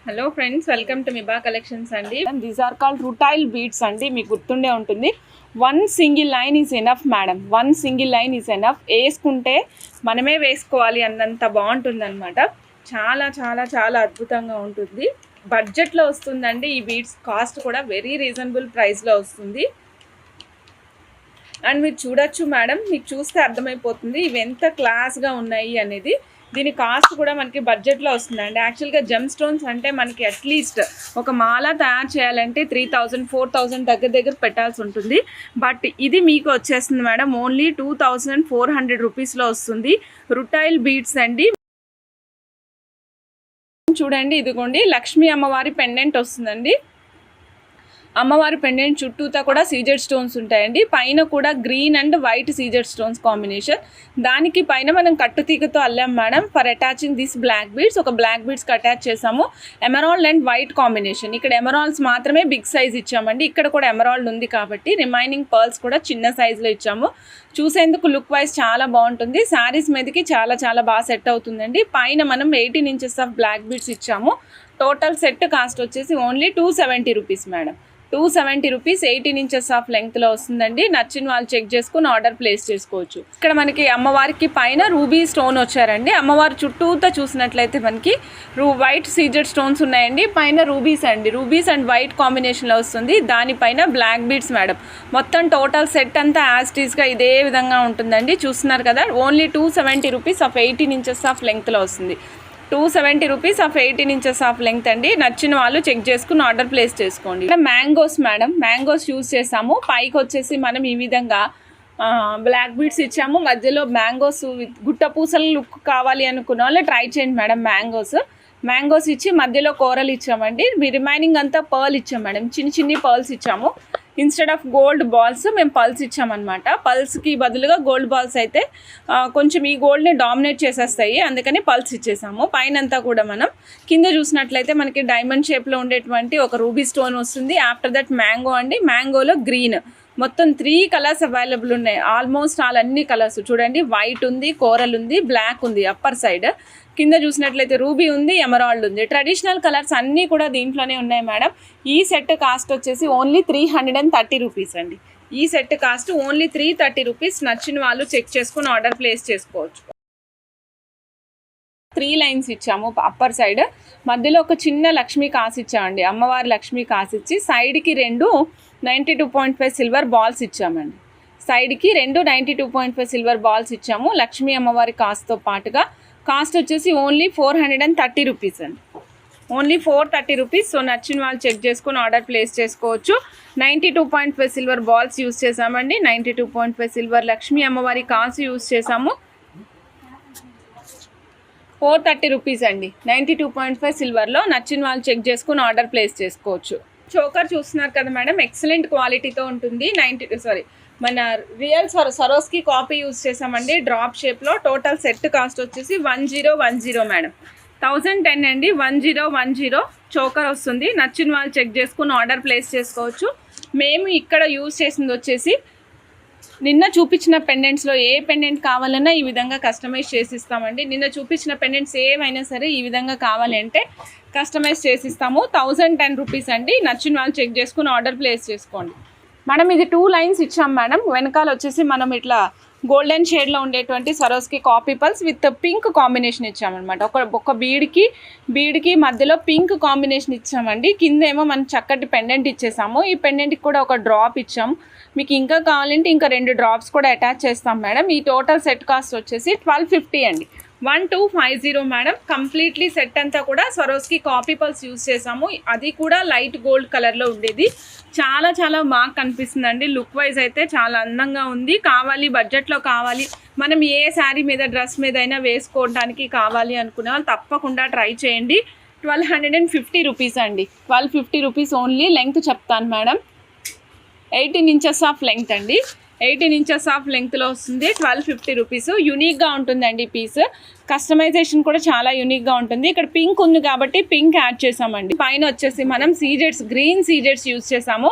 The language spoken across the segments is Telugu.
Hello friends, welcome to Miba Collections అండి. These are called rutile beads అండి. మీకు గుర్తుండే ఉంటుంది. One single line is enough madam. One single line is enough. వేసుకుంటే మనమే వేసుకోవాలి అన్నంత బాగుంటుంది అనమాట. చాలా చాలా చాలా అద్భుతంగా ఉంటుంది. బడ్జెట్లో వస్తుందండి. ఈ బీడ్స్ కాస్ట్ కూడా వెరీ రీజనబుల్ ప్రైస్లో వస్తుంది. అండ్ మీరు చూడొచ్చు మేడం, మీకు చూస్తే అర్థమైపోతుంది ఇవి ఎంత క్లాస్గా ఉన్నాయి అనేది. దీని కాస్ట్ కూడా మనకి బడ్జెట్లో వస్తుందండి. యాక్చువల్గా జెమ్ స్టోన్స్ అంటే మనకి అట్లీస్ట్ ఒక మాల తయారు చేయాలంటే 3000 4000 దగ్గర పెట్టాల్సి ఉంటుంది. బట్ ఇది మీకు వచ్చేస్తుంది మేడం ఓన్లీ 2400 రూపీస్లో వస్తుంది. రుటైల్ బీడ్స్ అండి. చూడండి, ఇదిగోండి లక్ష్మీ అమ్మవారి పెండెంట్ వస్తుందండి. అమ్మవారి పెండెంట్ చుట్టూతా కూడా సీజెడ్ స్టోన్స్ ఉంటాయండి. పైన కూడా green and white CZ stones combination. దానికి పైన మనం కట్టుతీగతో అల్లాం madam for attaching this black beads. ఒక బ్లాక్ బీడ్స్కి అటాచ్ చేసాము. Emerald and white combination. ఇక్కడ ఎమరాల్డ్స్ మాత్రమే బిగ్ సైజ్ ఇచ్చామండి. ఇక్కడ కూడా ఎమరాల్డ్ ఉంది కాబట్టి రిమైనింగ్ పర్ల్స్ కూడా చిన్న సైజులో ఇచ్చాము. చూసేందుకు లుక్ వైజ్ చాలా బాగుంటుంది. శారీస్ మీదకి చాలా చాలా బాగా సెట్ అవుతుందండి. పైన మనం 18 ఇంచెస్ ఆఫ్ బ్లాక్ బీడ్స్ ఇచ్చాము. టోటల్ సెట్ కాస్ట్ వచ్చేసి only 270 rupees madam. 270 rupees 18 inches of లెంగ్త్లో వస్తుందండి. నచ్చిన వాళ్ళు చెక్ చేసుకుని ఆర్డర్ ప్లేస్ చేసుకోవచ్చు. ఇక్కడ మనకి అమ్మవారికి పైన రూబీ స్టోన్ వచ్చారండి. అమ్మవారి చుట్టూతో చూసినట్లయితే మనకి వైట్ సీజెడ్ స్టోన్స్ ఉన్నాయండి. పైన రూబీస్ అండి. రూబీస్ అండ్ వైట్ కాంబినేషన్లో వస్తుంది. దానిపైన బ్లాక్ బీడ్స్ మేడం. మొత్తం టోటల్ సెట్ అంతా యాస్టీస్గా ఇదే విధంగా ఉంటుందండి. చూస్తున్నారు కదా, only 270 rupees of 18 inches of లెంగ్త్లో వస్తుంది. 270 rupees of 18 inches of length అండి. నచ్చిన వాళ్ళు చెక్ చేసుకుని ఆర్డర్ ప్లేస్ చేసుకోండి. మ్యాంగోస్ మేడం, మ్యాంగోస్ యూజ్ చేసాము. పైకి వచ్చేసి మనం ఈ విధంగా బ్లాక్ బీడ్స్ ఇచ్చాము. మధ్యలో మ్యాంగోస్ గుట్ట పూసల లుక్ కావాలి అనుకున్న వాళ్ళు ట్రై చేయండి మేడం. మ్యాంగోస్ ఇచ్చి మధ్యలో కూరలు ఇచ్చామండి. రిమైనింగ్ అంతా పర్ల్ ఇచ్చాం మేడం. చిన్ని పర్ల్స్ ఇచ్చాము. ఇన్స్టెడ్ ఆఫ్ గోల్డ్ బాల్స్ మేము పల్స్ ఇచ్చామన్నమాట. పల్స్కి బదులుగా గోల్డ్ బాల్స్ అయితే కొంచెం ఈ గోల్డ్ని డామినేట్ చేసేస్తాయి, అందుకని పల్స్ ఇచ్చేసాము. పైనంతా కూడా మనం కింద చూసినట్లయితే మనకి డైమండ్ షేప్లో ఉండేటువంటి ఒక రూబీ స్టోన్ వస్తుంది. ఆఫ్టర్ దట్ మ్యాంగో అండి. మ్యాంగోలో గ్రీన్ మొత్తం 3 కలర్స్ అవైలబుల్ ఉన్నాయి. ఆల్మోస్ట్ అన్ని కలర్స్ చూడండి. వైట్ ఉంది, కోరల్ ఉంది, బ్లాక్ ఉంది అప్పర్ సైడ్. కింద చూసినట్లయితే రూబీ ఉంది, ఎమరాల్డ్ ఉంది. ట్రెడిషనల్ కలర్స్ అన్నీ కూడా దీంట్లోనే ఉన్నాయి మేడం. ఈ సెట్ కాస్ట్ వచ్చేసి ఓన్లీ 330 రూపీస్ అండి. ఈ సెట్ కాస్ట్ ఓన్లీ 330 రూపీస్. నచ్చిన వాళ్ళు చెక్ చేసుకుని ఆర్డర్ ప్లేస్ చేసుకోవచ్చు. 3 లైన్స్ ఇచ్చాము అప్పర్ సైడ్. మధ్యలో ఒక చిన్న లక్ష్మీ కాసు ఇచ్చామండి. అమ్మవారి లక్ష్మీ కాసు ఇచ్చి సైడ్కి 2 92.5 సిల్వర్ బాల్స్ ఇచ్చామండి. సైడ్కి 2 92.5 సిల్వర్ బాల్స్ ఇచ్చాము. లక్ష్మీ అమ్మవారి కాస్ట్తో పాటుగా కాస్ట్ వచ్చేసి ఓన్లీ 430 రూపీస్ అండి. Only 430 rupees. సో నచ్చిన వాళ్ళు చెక్ చేసుకుని ఆర్డర్ ప్లేస్ చేసుకోవచ్చు. 92.5 సిల్వర్ బాల్స్ యూజ్ చేసామండి. 92.5 సిల్వర్ లక్ష్మీ అమ్మవారి కాసు యూజ్ చేసాము. 430 రూపీస్ అండి. 92.5 సిల్వర్లో నచ్చిన వాళ్ళు చెక్ చేసుకుని ఆర్డర్ ప్లేస్ చేసుకోవచ్చు. చోకర్ చూస్తున్నారు కదా మేడం, ఎక్సలెంట్ క్వాలిటీతో ఉంటుంది. మన రియల్ సరోస్కి కాపీ యూజ్ చేసామండి. డ్రాప్ షేప్లో. టోటల్ సెట్ కాస్ట్ వచ్చేసి 1010 మేడం. 1010 అండి. 1010 చోకర్ వస్తుంది. నచ్చిన వాళ్ళు చెక్ చేసుకుని ఆర్డర్ ప్లేస్ చేసుకోవచ్చు. మేము ఇక్కడ యూజ్ చేసింది వచ్చేసి నిన్న చూపించిన పెండెంట్స్లో ఏ పెండెంట్ కావాలన్నా ఈ విధంగా కస్టమైజ్ చేసిస్తామండి. నిన్న చూపించిన పెండెంట్స్ ఏమైనా సరే ఈ విధంగా కావాలి అంటే కస్టమైజ్ చేసిస్తాము. 1010 రూపీస్ అండి. నచ్చిన వాళ్ళు చెక్ చేసుకుని ఆర్డర్ ప్లేస్ చేసుకోండి మేడం. ఇది 2 లైన్స్ ఇచ్చాం మేడం. వెనకాల వచ్చేసి మనం ఇట్లా గోల్డెన్ షేడ్లో ఉండేటువంటి Swarovski copy pearls with pink combination ఇచ్చామన్నమాట. ఒక బీడ్కి మధ్యలో పింక్ కాంబినేషన్ ఇచ్చామండి. కింద ఏమో మనం చక్కటి పెండెంట్ ఇచ్చేసాము. ఈ పెండెంట్కి కూడా ఒక డ్రాప్ ఇచ్చాము. మీకు ఇంకా కావాలంటే ఇంకా 2 డ్రాప్స్ కూడా అటాచ్ చేస్తాం మేడం. ఈ టోటల్ సెట్ కాస్ట్ వచ్చేసి 1250 అండి. 1250 మేడం. కంప్లీట్లీ సెట్ అంతా కూడా స్వరోస్కి కాపీ పల్స్ యూజ్ చేసాము. అది కూడా లైట్ గోల్డ్ కలర్లో ఉండేది. చాలా చాలా బాగా కనిపిస్తుందండి. లుక్ వైజ్ అయితే చాలా అందంగా ఉంది. కావాలి బడ్జెట్లో కావాలి, మనం ఏ శారీ మీద డ్రెస్ మీద అయినా వేసుకోవడానికి కావాలి అనుకునే వాళ్ళు తప్పకుండా ట్రై చేయండి. 1250 రూపీస్ అండి. 1250 రూపీస్ ఓన్లీ. లెంగ్త్ చెప్తాను మేడం. 18 ఇంచెస్ ఆఫ్ లెంగ్త్ అండి. 18 ఇంచెస్ ఆఫ్ లెంగ్త్లో వస్తుంది. 1250 రూపీస్. యూనిక్గా ఉంటుందండి పీస్. కస్టమైజేషన్ కూడా చాలా యూనిక్గా ఉంటుంది. ఇక్కడ పింక్ ఉంది కాబట్టి పింక్ యాడ్ చేసామండి. పైన వచ్చేసి మనం గ్రీన్ సీజెడ్స్ యూజ్ చేసాము.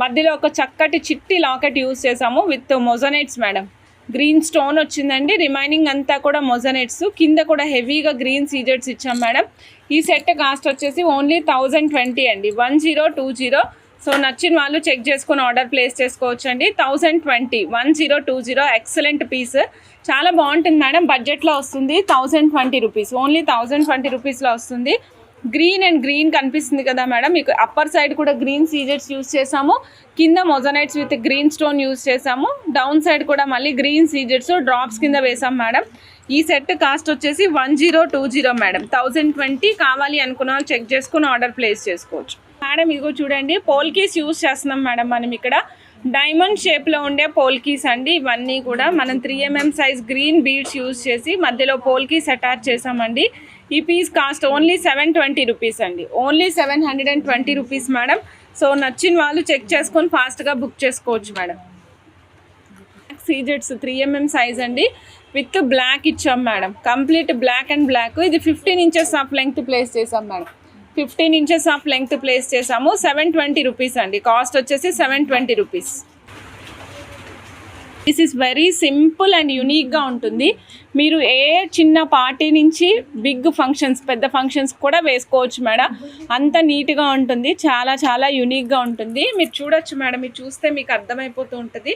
మధ్యలో ఒక చక్కటి చిట్టి లాకెట్ యూజ్ చేసాము విత్ మొజనైట్స్ మేడం. గ్రీన్ స్టోన్ వచ్చిందండి. రిమైనింగ్ అంతా కూడా మొజనైట్స్. కింద కూడా హెవీగా గ్రీన్ సీజెడ్స్ ఇచ్చాం మేడం. ఈ సెట్ కాస్ట్ వచ్చేసి ఓన్లీ 1020 అండి, 1020. సో నచ్చిన వాళ్ళు చెక్ చేసుకుని ఆర్డర్ ప్లేస్ చేసుకోవచ్చు అండి. 1020, 1020 ఎక్సలెంట్ పీస్, చాలా బాగుంటుంది మేడం. బడ్జెట్లో వస్తుంది, 1020 రూపీస్, ఓన్లీ 1020 రూపీస్లో వస్తుంది. గ్రీన్ అండ్ గ్రీన్ కనిపిస్తుంది కదా మేడం, మీకు అప్పర్ సైడ్ కూడా గ్రీన్ సీజెట్స్ యూస్ చేసాము, కింద మొజనైట్స్ విత్ గ్రీన్ స్టోన్ యూస్ చేసాము, డౌన్ సైడ్ కూడా మళ్ళీ గ్రీన్ సీజెట్స్ డ్రాప్స్ కింద వేసాం మేడం. ఈ సెట్ కాస్ట్ వచ్చేసి 1020 మేడం, 1020. కావాలి అనుకున్న వాళ్ళు చెక్ చేసుకుని ఆర్డర్ ప్లేస్ చేసుకోవచ్చు మేడం. ఇదిగో చూడండి, పోల్కీస్ యూస్ చేస్తున్నాం మేడం మనం ఇక్కడ. డైమండ్ షేప్లో ఉండే పోల్కీస్ అండి ఇవన్నీ కూడా. మనం 3mm size green beads use చేసి మధ్యలో పోల్కీస్ అటాచ్ చేసామండి. ఈ పీస్ కాస్ట్ ఓన్లీ 720 రూపీస్ అండి, ఓన్లీ 720 రూపీస్ మేడం. సో నచ్చిన వాళ్ళు చెక్ చేసుకొని ఫాస్ట్గా బుక్ చేసుకోవచ్చు మేడం. సీజెట్స్ 3mm సైజ్ అండి, విత్ బ్లాక్ ఇచ్చాం మేడం, కంప్లీట్ బ్లాక్ అండ్ బ్లాక్. ఇది 15 ఇంచెస్ ఆఫ్ లెంగ్త్ ప్లేస్ చేసాం మేడం, 15 ఇంచెస్ ఆఫ్ లెంగ్త్ ప్లేస్ చేసాము. 720 రూపీస్ అండి, కాస్ట్ వచ్చేసి 720 rupees. This is very simple and యూనిక్గా ఉంటుంది. మీరు ఏ చిన్న పార్టీ నుంచి బిగ్ ఫంక్షన్స్, పెద్ద ఫంక్షన్స్ కూడా వేసుకోవచ్చు మేడం, అంత నీట్గా ఉంటుంది, చాలా చాలా యూనిక్గా ఉంటుంది. మీరు చూడొచ్చు మేడం, మీరు చూస్తే మీకు అర్థమైపోతూ ఉంటుంది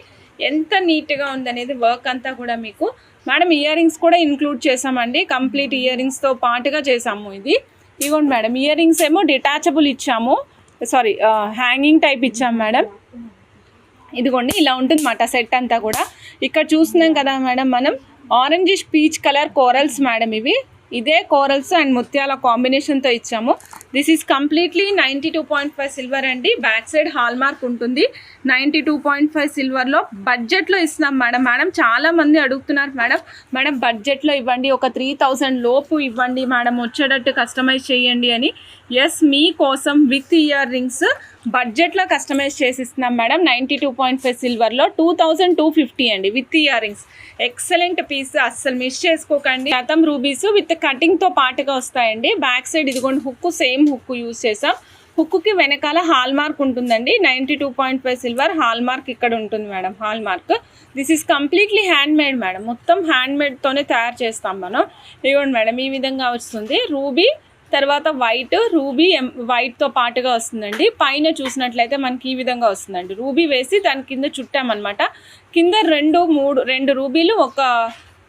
ఎంత నీట్గా ఉందనేది వర్క్ అంతా కూడా మీకు. మేడం ఇయర్ రింగ్స్ కూడా ఇంక్లూడ్ చేసామండి, కంప్లీట్ ఇయర్ రింగ్స్తో పాటుగా చేసాము ఇది. ఇవ్వండి మేడం, ఇయర్ రింగ్స్ ఏమో డిటాచబుల్ ఇచ్చాము, సారీ హ్యాంగింగ్ టైప్ ఇచ్చాము మేడం. ఇదిగోండి ఇలా ఉంటుంది అన్నమాట సెట్ అంతా కూడా. ఇక్కడ చూస్తున్నాం కదా మేడం మనం, orangish peach colour corals madam ఇవి. ఇదే కోరల్స్ అండ్ ముత్యాల కాంబినేషన్తో ఇచ్చాము. దిస్ ఈజ్ కంప్లీట్లీ 92.5 సిల్వర్ అండి. బ్యాక్ సైడ్ హాల్ మార్క్ ఉంటుంది. 92.5 సిల్వర్లో బడ్జెట్లో ఇస్తున్నాం మేడం. మేడం చాలామంది అడుగుతున్నారు మేడం బడ్జెట్లో ఇవ్వండి, ఒక 3000 లోపు ఇవ్వండి మేడం, వచ్చేటట్టు కస్టమైజ్ చేయండి అని. ఎస్, మీకోసం విత్ ఇయర్ రింగ్స్ బడ్జెట్లో కస్టమైజ్ చేసి ఇస్తున్నాం మేడం. 92.5 సిల్వర్లో 2250 అండి with earrings. Excellent piece, అస్సలు మిస్ చేసుకోకండి. శాతం రూబీస్ విత్ కటింగ్తో పాటుగా వస్తాయండి. బ్యాక్ సైడ్ ఇదిగోండి హుక్కు, సేమ్ హుక్కు యూజ్ చేసాం. హుక్కుకి వెనకాల హాల్ మార్క్ ఉంటుందండి. 92.5 సిల్వర్ హాల్ మార్క్ ఇక్కడ ఉంటుంది madam, hall mark. This is completely hand made madam, మొత్తం హ్యాండ్ మేడ్తోనే తయారు చేస్తాం మనం. ఇదిగోండి మేడం, ఈ విధంగా వస్తుంది. రూబీ తర్వాత వైట్, రూబీ వైట్తో పాటుగా వస్తుందండి. పైన చూసినట్లయితే మనకి ఈ విధంగా వస్తుందండి, రూబీ వేసి దాని కింద చుట్టామన్నమాట. కింద రెండు రూబీలు, ఒక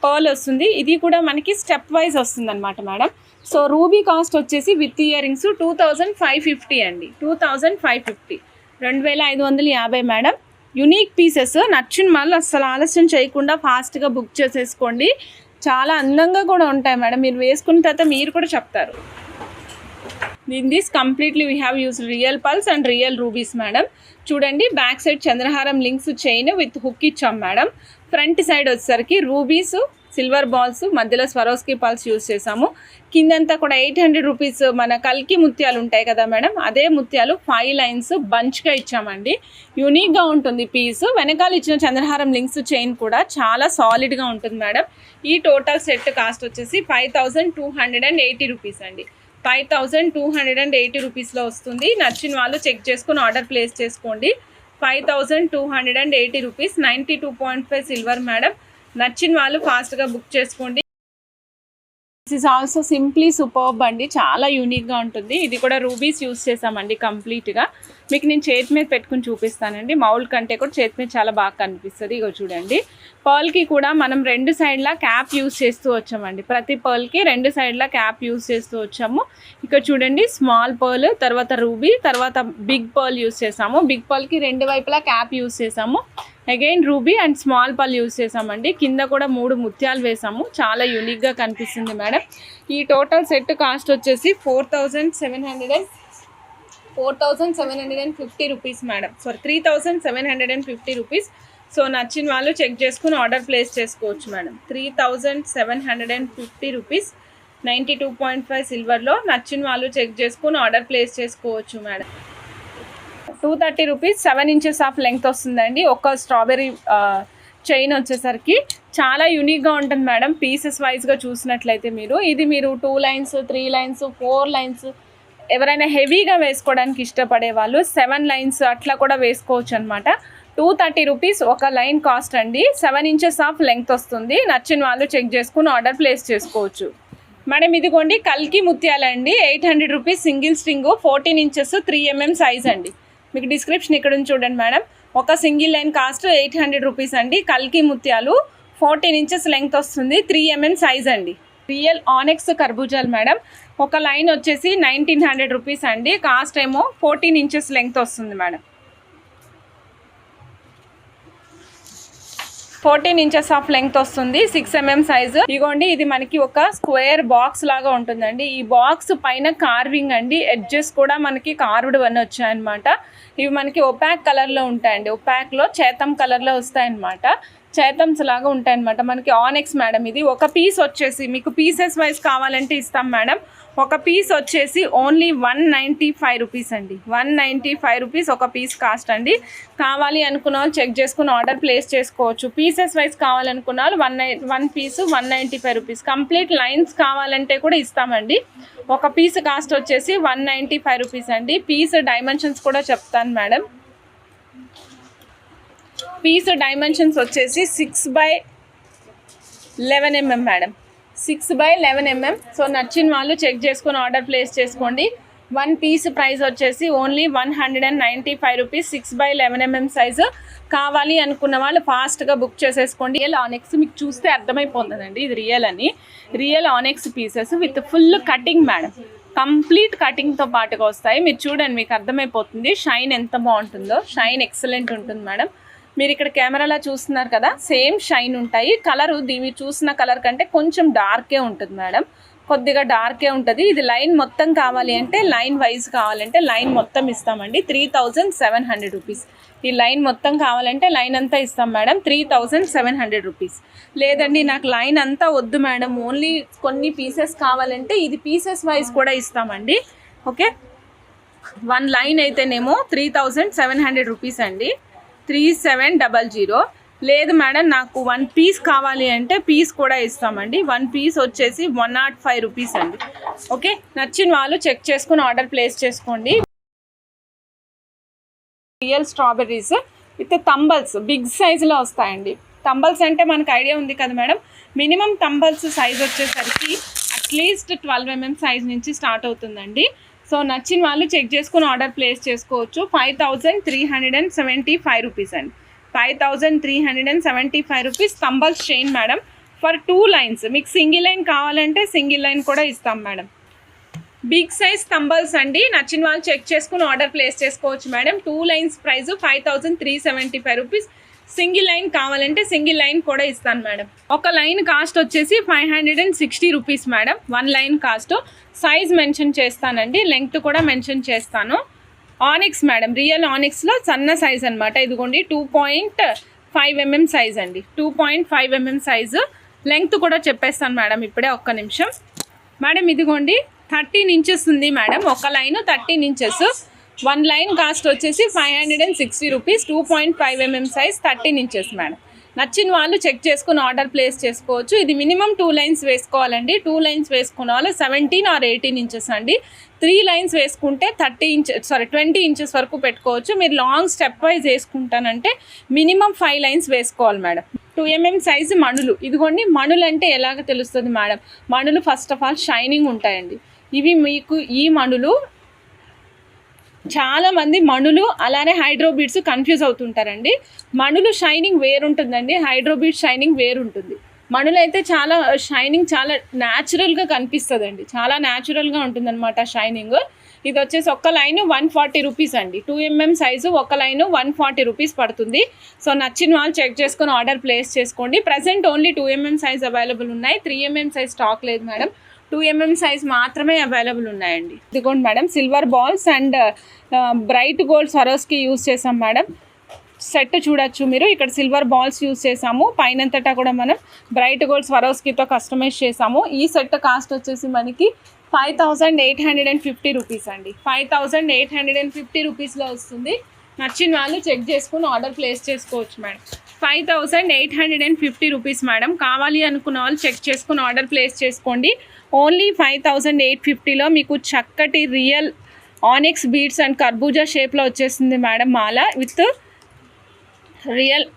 పర్ల్ వస్తుంది. ఇది కూడా మనకి స్టెప్ వైజ్ వస్తుంది అనమాట మేడం. సో రూబీ కాస్ట్ వచ్చేసి విత్ ఇయర్ రింగ్స్ 2550 అండి, 2550, 2550 మేడం. యునీక్ పీసెస్, నచ్చిన వాళ్ళు అస్సలు ఆలస్యం చేయకుండా ఫాస్ట్గా బుక్ చేసేసుకోండి. చాలా అందంగా కూడా ఉంటాయి మేడం, మీరు వేసుకున్న తర్వాత మీరు కూడా చెప్తారు. In this completely we have use real pearls and real rubies madam. చూడండి, బ్యాక్ సైడ్ చంద్రహారం లింక్స్ చైన్ విత్ హుక్ ఇచ్చాం మేడం. ఫ్రంట్ సైడ్ వచ్చేసరికి రూబీస్, సిల్వర్ బాల్స్, మధ్యలో స్వరోస్కి పల్స్ యూజ్ చేసాము. కిందంతా కూడా 800 రూపీస్ మన కల్కి ముత్యాలు ఉంటాయి కదా మేడం, అదే ముత్యాలు 5 లైన్స్ బంచ్గా ఇచ్చామండి. యూనిక్గా ఉంటుంది పీస్. వెనకాల ఇచ్చిన చంద్రహారం లింక్స్ చైన్ కూడా చాలా సాలిడ్గా ఉంటుంది మేడం. ఈ టోటల్ సెట్ కాస్ట్ వచ్చేసి 5280 రూపీస్ అండి, 5280 రూపీస్లో వస్తుంది. నచ్చిన వాళ్ళు చెక్ చేసుకుని ఆర్డర్ ప్లేస్ చేసుకోండి. 5280 రూపీస్, 92.5 సిల్వర్ మేడం. నచ్చిన వాళ్ళు ఫాస్ట్గా బుక్ చేసుకోండి. This is also simply superb అండి, చాలా యూనిక్గా ఉంటుంది. ఇది కూడా రూబీస్ యూస్ చేసామండి కంప్లీట్గా. మీకు నేను చేతి మీద పెట్టుకుని చూపిస్తానండి, మౌల్ కంటే కూడా చేతి మీద చాలా బాగా కనిపిస్తుంది. ఇగో చూడండి, పర్ల్కి కూడా మనం 2 సైడ్లా క్యాప్ యూస్ చేస్తూ వచ్చామండి. ప్రతి పర్ల్కి 2 సైడ్లా క్యాప్ యూస్ చేస్తూ వచ్చాము. ఇక్కడ చూడండి, స్మాల్ పర్ల్, తర్వాత రూబీ, తర్వాత బిగ్ పర్ల్ యూస్ చేసాము. బిగ్ పర్ల్కి 2 వైపులా క్యాప్ యూస్ చేసాము. Again ruby and small pearl use చేసామండి. కింద కూడా 3 ముత్యాలు వేసాము, చాలా యూనిక్గా కనిపిస్తుంది మేడం. ఈ టోటల్ సెట్ కాస్ట్ వచ్చేసి 4750 rupees madam, sorry 3750 rupees. So నచ్చిన వాళ్ళు చెక్ చేసుకుని ఆర్డర్ ప్లేస్ చేసుకోవచ్చు మేడం. 3750 రూపీస్, 92.5 సిల్వర్లో. నచ్చిన వాళ్ళు చెక్ చేసుకుని ఆర్డర్ ప్లేస్ చేసుకోవచ్చు madam. 230 rupees, 7 inches of length వస్తుందండి. ఒక స్ట్రాబెర్రీ చైన్ వచ్చేసరికి చాలా యూనిక్గా ఉంటుంది మేడం. పీసెస్ వైజ్గా చూసినట్లయితే ఇది మీరు 2 లైన్స్, 3 లైన్స్, 4 లైన్స్, ఎవరైనా హెవీగా వేసుకోవడానికి ఇష్టపడే వాళ్ళు 7 లైన్స్ అట్లా కూడా వేసుకోవచ్చు అనమాట. 230 రూపీస్ ఒక లైన్ కాస్ట్ అండి. 7 ఇంచెస్ ఆఫ్ లెంగ్త్ వస్తుంది. నచ్చిన వాళ్ళు చెక్ చేసుకుని ఆర్డర్ ప్లేస్ చేసుకోవచ్చు. మేడం ఇదిగోండి కల్కి ముత్యాలండి, 800 rupees single string, 14 inches 3 mm size అండి. మీకు డిస్క్రిప్షన్ ఇక్కడ నుంచి చూడండి మేడం. ఒక సింగిల్ లైన్ కాస్ట్ 800 రూపీస్ అండి. కల్కి ముత్యాలు 14 ఇంచెస్ లెంగ్త్ వస్తుంది, 3 mm సైజ్ అండి. రియల్ ఆనెక్స్ కర్బూజాలు మేడం, ఒక లైన్ వచ్చేసి 1900 రూపీస్ అండి. కాస్ట్ ఏమో 14 ఇంచెస్ లెంగ్త్ వస్తుంది మేడం. 14 ఇంచెస్ ఆఫ్ లెంగ్త్ వస్తుంది, 6 mm సైజు. ఇగోండి ఇది మనకి ఒక స్క్వేర్ బాక్స్ లాగా ఉంటుందండి. ఈ బాక్స్ పైన కార్వింగ్ అండి, ఎడ్జెస్ కూడా మనకి కార్వ్డ్ వన్ వచ్చాయన్నమాట. ఇవి మనకి ఒపాక్ కలర్లో ఉంటాయండి, ఒపాక్లో చేతం కలర్లో వస్తాయన్నమాట. చేతమ్స్ లాగా ఉంటాయన్నమాట. మనకి ఆనెక్స్ మేడం. ఇది ఒక పీస్ వచ్చేసి మీకు పీసెస్ వైజ్ కావాలంటే ఇస్తాం మేడం. ఒక పీస్ వచ్చేసి ఓన్లీ 195 రూపీస్ అండి. 195 రూపీస్ ఒక పీస్ కాస్ట్ అండి. కావాలి అనుకున్న వాళ్ళు చెక్ చేసుకుని ఆర్డర్ ప్లేస్ చేసుకోవచ్చు. పీసెస్ వైజ్ కావాలనుకున్న వాళ్ళు 1 పీస్ 195 రూపీస్. కంప్లీట్ లైన్స్ కావాలంటే కూడా ఇస్తామండి. ఒక పీస్ కాస్ట్ వచ్చేసి 195 రూపీస్ అండి. పీస్ డైమెన్షన్స్ కూడా చెప్తాను మేడం. పీస్ డైమెన్షన్స్ వచ్చేసి 6/11 mm మేడం, 6/11 mm. సో నచ్చిన వాళ్ళు చెక్ చేసుకుని ఆర్డర్ ప్లేస్ చేసుకోండి. 1 పీస్ ప్రైస్ వచ్చేసి ఓన్లీ 195 రూపీస్, 6/11 mm సైజు. కావాలి అనుకున్న వాళ్ళు ఫాస్ట్గా బుక్ చేసేసుకోండి. రియల్ ఆనెక్స్ మీకు చూస్తే అర్థమైపోతుందండి ఇది రియల్ అని. Real onyx pieces with full cutting madam, complete కటింగ్తో పాటుగా వస్తాయి. మీరు చూడండి మీకు అర్థమైపోతుంది షైన్ ఎంత బాగుంటుందో. షైన్ ఎక్సలెంట్ ఉంటుంది మేడం. మీరు ఇక్కడ కెమెరాలో చూస్తున్నారు కదా, సేమ్ షైన్ ఉంటాయి. కలరు దీన్ని చూసిన కలర్ కంటే కొంచెం డార్కే ఉంటుంది మేడం, కొద్దిగా డార్కే ఉంటుంది. ఇది లైన్ మొత్తం కావాలి అంటే, లైన్ వైజ్ కావాలంటే లైన్ మొత్తం ఇస్తామండి. 3700 రూపీస్. ఈ లైన్ మొత్తం కావాలంటే లైన్ అంతా ఇస్తాం మేడం, 3700 రూపీస్. లేదండి నాకు లైన్ అంతా వద్దు మేడం, ఓన్లీ కొన్ని పీసెస్ కావాలంటే ఇది పీసెస్ వైజ్ కూడా ఇస్తామండి. ఓకే, 1 లైన్ అయితేనేమో 3700 రూపీస్ అండి, 3700. లేదు మేడం నాకు 1 పీస్ కావాలి అంటే పీస్ కూడా ఇస్తామండి. 1 పీస్ వచ్చేసి 105 రూపీస్ అండి. ఓకే, నచ్చిన వాళ్ళు చెక్ చేసుకుని ఆర్డర్ ప్లేస్ చేసుకోండి. రియల్ స్ట్రాబెర్రీస్ విత్ తంబల్స్ బిగ్ సైజులో వస్తాయండి. తంబల్స్ అంటే మనకు ఐడియా ఉంది కదా మేడం. మినిమం తంబల్స్ సైజ్ వచ్చేసరికి అట్లీస్ట్ 12 mm సైజ్ నుంచి స్టార్ట్ అవుతుందండి. సో నచ్చిన వాళ్ళు చెక్ చేసుకుని ఆర్డర్ ప్లేస్ చేసుకోవచ్చు. 5375 రూపీస్ అండి, 5375 rupees. Tumbles chain madam for 2 lines. మీకు సింగిల్ లైన్ కావాలంటే సింగిల్ లైన్ కూడా ఇస్తాం మేడం. బిగ్ సైజ్ తంబల్స్ అండి, నచ్చిన వాళ్ళు చెక్ చేసుకుని ఆర్డర్ ప్లేస్ చేసుకోవచ్చు madam. 2 lines price 5375 rupees. Single line కావాలంటే సింగిల్ లైన్ కూడా ఇస్తాను మేడం. ఒక లైన్ కాస్ట్ వచ్చేసి 560 rupees madam. 1 line cost. Size mention చేస్తానండి, లెంగ్త్ కూడా మెన్షన్ చేస్తాను. ఆనిక్స్ మేడం, రియల్ ఆనిక్స్లో సన్న సైజ్ అనమాట. ఇదిగోండి 2.5 mm సైజ్ అండి, 2.5 mm సైజు. లెంగ్త్ కూడా చెప్పేస్తాను మేడం ఇప్పుడే, ఒక్క నిమిషం మేడం. ఇదిగోండి 13 ఇంచెస్ ఉంది మేడం, ఒక లైన్ 13 ఇంచెస్. 1 లైన్ కాస్ట్ వచ్చేసి 560 rupees, 2.5 mm size, 13 inches madam. నచ్చిన వాళ్ళు చెక్ చేసుకుని ఆర్డర్ ప్లేస్ చేసుకోవచ్చు. ఇది మినిమం 2 లైన్స్ వేసుకోవాలండి. 2 లైన్స్ వేసుకున్న వాళ్ళు 17 or 18 ఇంచెస్ అండి. 3 లైన్స్ వేసుకుంటే 20 ఇంచెస్ వరకు పెట్టుకోవచ్చు. మీరు లాంగ్ స్టెప్ వైజ్ వేసుకుంటానంటే మినిమం 5 లైన్స్ వేసుకోవాలి మేడం. 2 mm సైజు మణులు. ఇదిగోండి మణులు అంటే ఎలాగ తెలుస్తుంది మేడం. మణులు ఫస్ట్ ఆఫ్ ఆల్ షైనింగ్ ఉంటాయండి. ఇవి మీకు ఈ మణులు చాలామంది మణులు అలానే హైడ్రోబీడ్స్ కన్ఫ్యూజ్ అవుతుంటారండి. మణులు షైనింగ్ వేరుంటుందండి, హైడ్రోబీడ్ షైనింగ్ వేరుంటుంది. మణులు అయితే చాలా షైనింగ్ చాలా న్యాచురల్గా కనిపిస్తుందండి, చాలా న్యాచురల్గా ఉంటుందన్నమాట షైనింగ్. ఇది వచ్చేసి ఒక్క లైన్ 140 రూపీస్ అండి. 2 mm సైజు ఒక లైన్ 140 రూపీస్ పడుతుంది. సో నచ్చిన వాళ్ళు చెక్ చేసుకొని ఆర్డర్ ప్లేస్ చేసుకోండి. Present only 2 mm size available ఉన్నాయి, 3 mm సైజ్ స్టాక్ లేదు మేడం. 2 mm సైజ్ మాత్రమే అవైలబుల్ ఉన్నాయండి. ఇదిగోండి madam, silver balls and bright gold సరోస్కి use చేసాం మేడం. సెట్ చూడొచ్చు మీరు, ఇక్కడ సిల్వర్ బాల్స్ యూజ్ చేసాము. పైనంతటా కూడా మనం బ్రైట్ గోల్డ్ స్వరోస్కితో కస్టమైజ్ చేసాము. ఈ సెట్ కాస్ట్ వచ్చేసి మనకి 5850 రూపీస్ అండి. 5850 రూపీస్లో వస్తుంది. నచ్చిన వాళ్ళు చెక్ చేసుకుని ఆర్డర్ ప్లేస్ చేసుకోవచ్చు మేడం. 5850 rupees madam. కావాలి అనుకున్న వాళ్ళు చెక్ చేసుకుని ఆర్డర్ ప్లేస్ చేసుకోండి. ఓన్లీ 5850లో మీకు చక్కటి రియల్ ఆనిక్స్ బీడ్స్ అండ్ కర్బూజా షేప్లో వచ్చేసింది madam Mala with real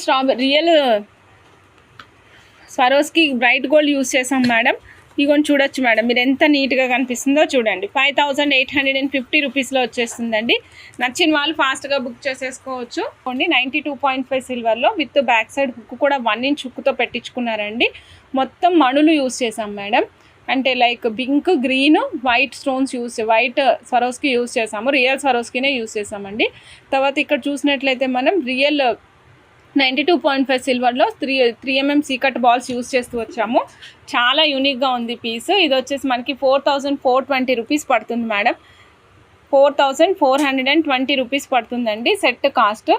strawberry real Swarovski bright gold use చేసాం మేడం. ఇగోని చూడొచ్చు మేడం, మీరు ఎంత నీట్గా కనిపిస్తుందో చూడండి. 5850 రూపీస్లో వచ్చేస్తుందండి. నచ్చిన వాళ్ళు ఫాస్ట్గా బుక్ చేసేసుకోవచ్చు. 92.5 సిల్వర్లో విత్ బ్యాక్ సైడ్ హుక్ కూడా 1 ఇంచ్ హుక్తో పెట్టించుకున్నారండి. మొత్తం మణులు యూస్ చేసాం మేడం. అంటే like pink, green, white stones white Swarovski use చేసాము. రియల్ స్వరోస్కినే యూస్ చేసామండి. తర్వాత ఇక్కడ చూసినట్లయితే మనం రియల్ 92.5 సిల్వర్లో 3 mm సీకట్ బాల్స్ యూస్ చేస్తూ వచ్చాము. చాలా యూనిక్గా ఉంది పీస్. ఇది వచ్చేసి మనకి 4420 రూపీస్ పడుతుంది మేడం. 4420 రూపీస్ పడుతుందండి సెట్ కాస్ట్.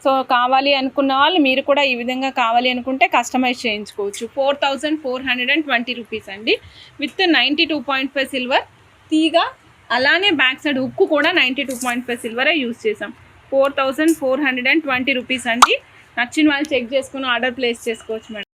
సో కావాలి అనుకున్న వాళ్ళు మీరు కూడా ఈ విధంగా కావాలి అనుకుంటే కస్టమైజ్ చేయించుకోవచ్చు. 4420 రూపీస్ అండి. విత్ 92.5 సిల్వర్ తీగ, అలానే బ్యాక్ సైడ్ హుక్ కూడా 92.5 సిల్వరే యూస్ చేసాం. 4420 రూపీస్ అండి. నచ్చిన వాళ్ళు చెక్ చేసుకుని ఆర్డర్ ప్లేస్ చేసుకోవచ్చు మేడం.